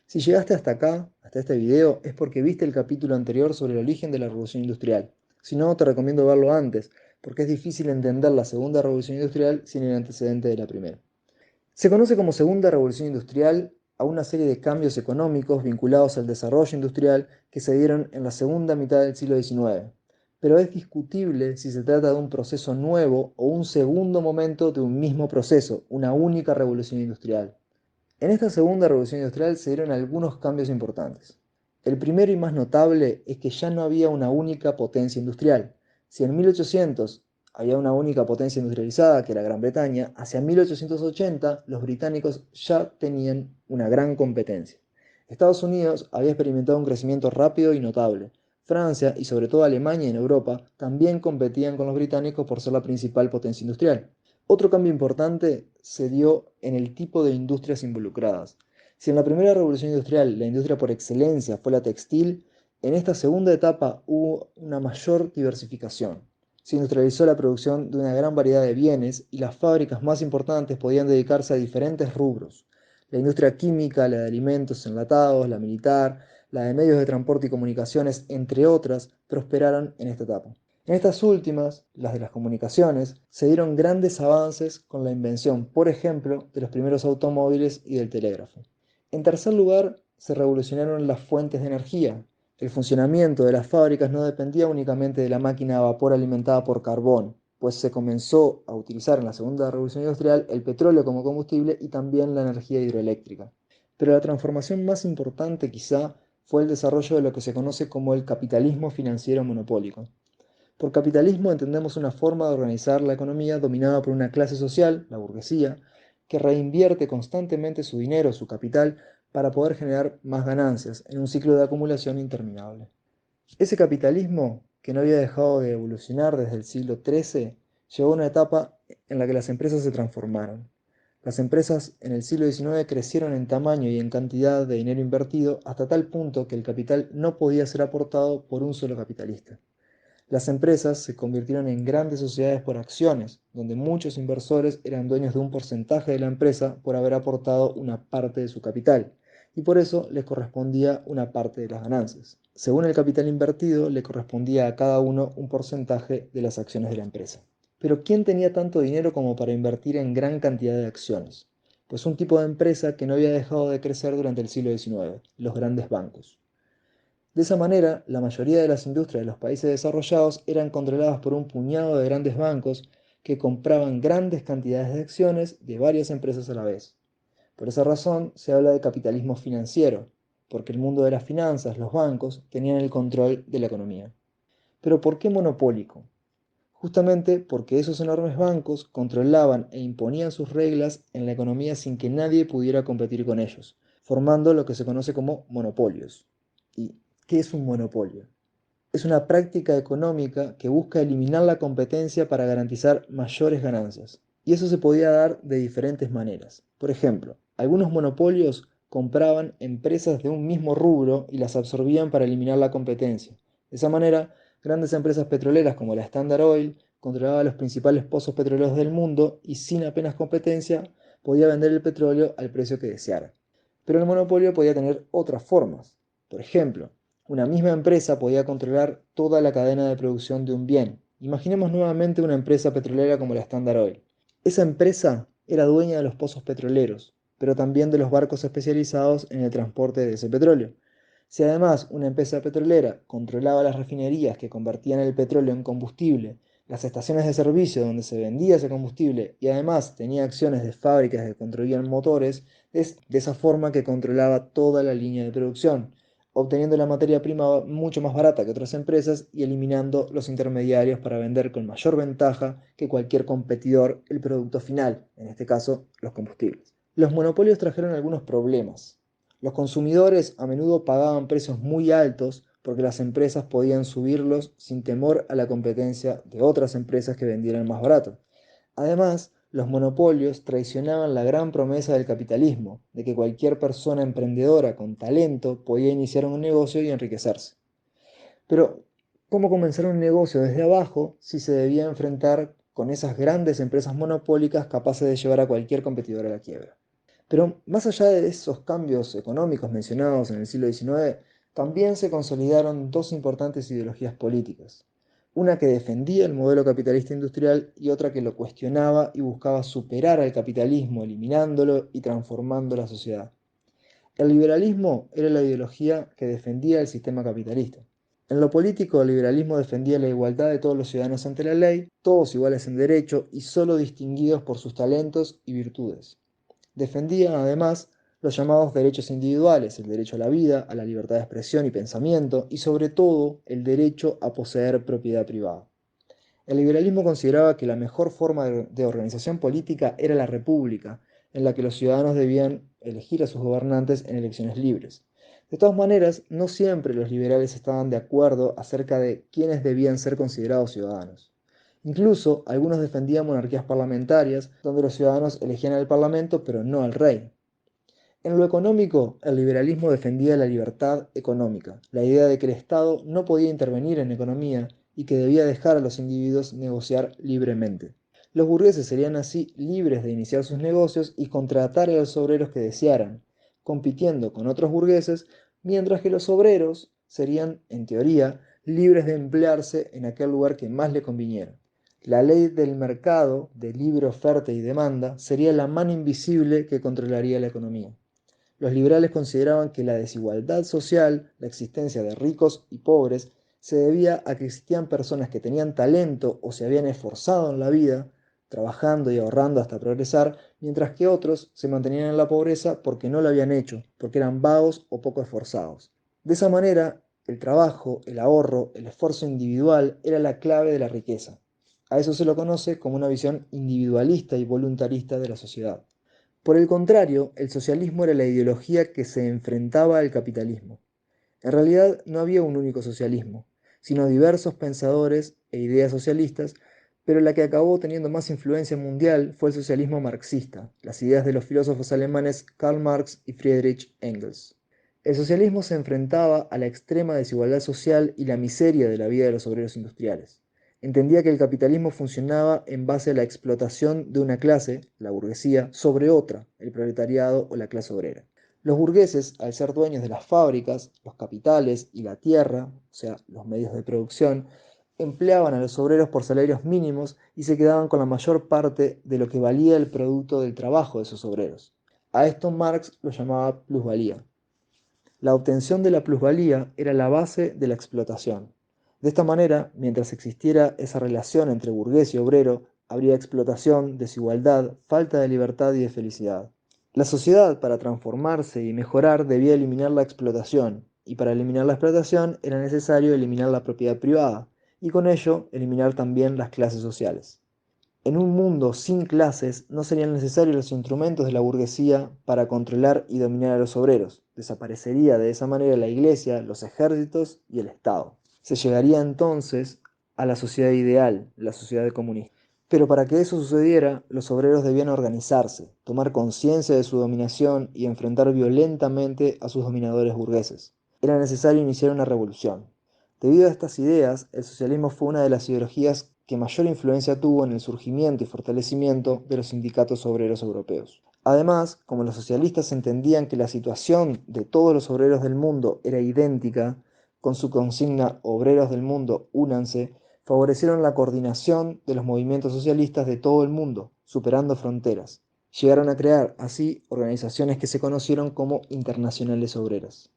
Si llegaste hasta acá, hasta este video, es porque viste el capítulo anterior sobre el origen de la revolución industrial. Si no, te recomiendo verlo antes, porque es difícil entender la segunda revolución industrial sin el antecedente de la primera. Se conoce como segunda revolución industrial a una serie de cambios económicos vinculados al desarrollo industrial que se dieron en la segunda mitad del siglo XIX, pero es discutible si se trata de un proceso nuevo o un segundo momento de un mismo proceso, una única revolución industrial. En esta segunda revolución industrial se dieron algunos cambios importantes. El primero y más notable es que ya no había una única potencia industrial. Si en 1800 había una única potencia industrializada, que era Gran Bretaña, hacia 1880 los británicos ya tenían una gran competencia. Estados Unidos había experimentado un crecimiento rápido y notable. Francia y sobre todo Alemania en Europa también competían con los británicos por ser la principal potencia industrial. Otro cambio importante se dio en el tipo de industrias involucradas. Si en la primera revolución industrial la industria por excelencia fue la textil, en esta segunda etapa hubo una mayor diversificación. Se industrializó la producción de una gran variedad de bienes y las fábricas más importantes podían dedicarse a diferentes rubros. La industria química, la de alimentos enlatados, la militar, la de medios de transporte y comunicaciones, entre otras, prosperaron en esta etapa. En estas últimas, las de las comunicaciones, se dieron grandes avances con la invención, por ejemplo, de los primeros automóviles y del telégrafo. En tercer lugar, se revolucionaron las fuentes de energía. El funcionamiento de las fábricas no dependía únicamente de la máquina a vapor alimentada por carbón, pues se comenzó a utilizar en la segunda revolución industrial el petróleo como combustible y también la energía hidroeléctrica. Pero la transformación más importante quizá fue el desarrollo de lo que se conoce como el capitalismo financiero monopólico. Por capitalismo entendemos una forma de organizar la economía dominada por una clase social, la burguesía, que reinvierte constantemente su dinero, su capital, para poder generar más ganancias en un ciclo de acumulación interminable. Ese capitalismo, que no había dejado de evolucionar desde el siglo XIII, llegó a una etapa en la que las empresas se transformaron. Las empresas en el siglo XIX crecieron en tamaño y en cantidad de dinero invertido hasta tal punto que el capital no podía ser aportado por un solo capitalista. Las empresas se convirtieron en grandes sociedades por acciones, donde muchos inversores eran dueños de un porcentaje de la empresa por haber aportado una parte de su capital, y por eso les correspondía una parte de las ganancias. Según el capital invertido, le correspondía a cada uno un porcentaje de las acciones de la empresa. Pero ¿quién tenía tanto dinero como para invertir en gran cantidad de acciones? Pues un tipo de empresa que no había dejado de crecer durante el siglo XIX, los grandes bancos. De esa manera, la mayoría de las industrias de los países desarrollados eran controladas por un puñado de grandes bancos que compraban grandes cantidades de acciones de varias empresas a la vez. Por esa razón se habla de capitalismo financiero, porque el mundo de las finanzas, los bancos, tenían el control de la economía. Pero ¿por qué monopólico? Justamente porque esos enormes bancos controlaban e imponían sus reglas en la economía sin que nadie pudiera competir con ellos, formando lo que se conoce como monopolios. ¿Y qué es un monopolio? Es una práctica económica que busca eliminar la competencia para garantizar mayores ganancias. Y eso se podía dar de diferentes maneras. Por ejemplo, algunos monopolios compraban empresas de un mismo rubro y las absorbían para eliminar la competencia. De esa manera, grandes empresas petroleras como la Standard Oil controlaba los principales pozos petroleros del mundo y sin apenas competencia podía vender el petróleo al precio que deseara. Pero el monopolio podía tener otras formas. Por ejemplo, una misma empresa podía controlar toda la cadena de producción de un bien. Imaginemos nuevamente una empresa petrolera como la Standard Oil. Esa empresa era dueña de los pozos petroleros, pero también de los barcos especializados en el transporte de ese petróleo. Si además una empresa petrolera controlaba las refinerías que convertían el petróleo en combustible, las estaciones de servicio donde se vendía ese combustible y además tenía acciones de fábricas que construían motores, es de esa forma que controlaba toda la línea de producción, obteniendo la materia prima mucho más barata que otras empresas y eliminando los intermediarios para vender con mayor ventaja que cualquier competidor el producto final, en este caso los combustibles. Los monopolios trajeron algunos problemas. Los consumidores a menudo pagaban precios muy altos porque las empresas podían subirlos sin temor a la competencia de otras empresas que vendieran más barato. Además, los monopolios traicionaban la gran promesa del capitalismo, de que cualquier persona emprendedora con talento podía iniciar un negocio y enriquecerse. Pero, ¿cómo comenzar un negocio desde abajo si se debía enfrentar con esas grandes empresas monopólicas capaces de llevar a cualquier competidor a la quiebra? Pero más allá de esos cambios económicos mencionados en el siglo XIX, también se consolidaron dos importantes ideologías políticas. Una que defendía el modelo capitalista industrial y otra que lo cuestionaba y buscaba superar al capitalismo, eliminándolo y transformando la sociedad. El liberalismo era la ideología que defendía el sistema capitalista. En lo político, el liberalismo defendía la igualdad de todos los ciudadanos ante la ley, todos iguales en derecho y solo distinguidos por sus talentos y virtudes. Defendía, además, los llamados derechos individuales, el derecho a la vida, a la libertad de expresión y pensamiento, y sobre todo el derecho a poseer propiedad privada. El liberalismo consideraba que la mejor forma de organización política era la república, en la que los ciudadanos debían elegir a sus gobernantes en elecciones libres. De todas maneras, no siempre los liberales estaban de acuerdo acerca de quiénes debían ser considerados ciudadanos. Incluso algunos defendían monarquías parlamentarias, donde los ciudadanos elegían al parlamento pero no al rey. En lo económico, el liberalismo defendía la libertad económica, la idea de que el Estado no podía intervenir en economía y que debía dejar a los individuos negociar libremente. Los burgueses serían así libres de iniciar sus negocios y contratar a los obreros que desearan, compitiendo con otros burgueses, mientras que los obreros serían, en teoría, libres de emplearse en aquel lugar que más le conviniera. La ley del mercado, de libre oferta y demanda, sería la mano invisible que controlaría la economía. Los liberales consideraban que la desigualdad social, la existencia de ricos y pobres, se debía a que existían personas que tenían talento o se habían esforzado en la vida, trabajando y ahorrando hasta progresar, mientras que otros se mantenían en la pobreza porque no lo habían hecho, porque eran vagos o poco esforzados. De esa manera, el trabajo, el ahorro, el esfuerzo individual era la clave de la riqueza. A eso se lo conoce como una visión individualista y voluntarista de la sociedad. Por el contrario, el socialismo era la ideología que se enfrentaba al capitalismo. En realidad no había un único socialismo, sino diversos pensadores e ideas socialistas, pero la que acabó teniendo más influencia mundial fue el socialismo marxista, las ideas de los filósofos alemanes Karl Marx y Friedrich Engels. El socialismo se enfrentaba a la extrema desigualdad social y la miseria de la vida de los obreros industriales. Entendía que el capitalismo funcionaba en base a la explotación de una clase, la burguesía, sobre otra, el proletariado o la clase obrera. Los burgueses, al ser dueños de las fábricas, los capitales y la tierra, o sea, los medios de producción, empleaban a los obreros por salarios mínimos y se quedaban con la mayor parte de lo que valía el producto del trabajo de esos obreros. A esto Marx lo llamaba plusvalía. La obtención de la plusvalía era la base de la explotación. De esta manera, mientras existiera esa relación entre burgués y obrero, habría explotación, desigualdad, falta de libertad y de felicidad. La sociedad, para transformarse y mejorar, debía eliminar la explotación, y para eliminar la explotación era necesario eliminar la propiedad privada, y con ello eliminar también las clases sociales. En un mundo sin clases no serían necesarios los instrumentos de la burguesía para controlar y dominar a los obreros. Desaparecería de esa manera la iglesia, los ejércitos y el Estado. Se llegaría entonces a la sociedad ideal, la sociedad comunista. Pero para que eso sucediera, los obreros debían organizarse, tomar conciencia de su dominación y enfrentar violentamente a sus dominadores burgueses. Era necesario iniciar una revolución. Debido a estas ideas, el socialismo fue una de las ideologías que mayor influencia tuvo en el surgimiento y fortalecimiento de los sindicatos obreros europeos. Además, como los socialistas entendían que la situación de todos los obreros del mundo era idéntica, con su consigna Obreros del mundo, únanse, favorecieron la coordinación de los movimientos socialistas de todo el mundo, superando fronteras. Llegaron a crear así organizaciones que se conocieron como internacionales obreras.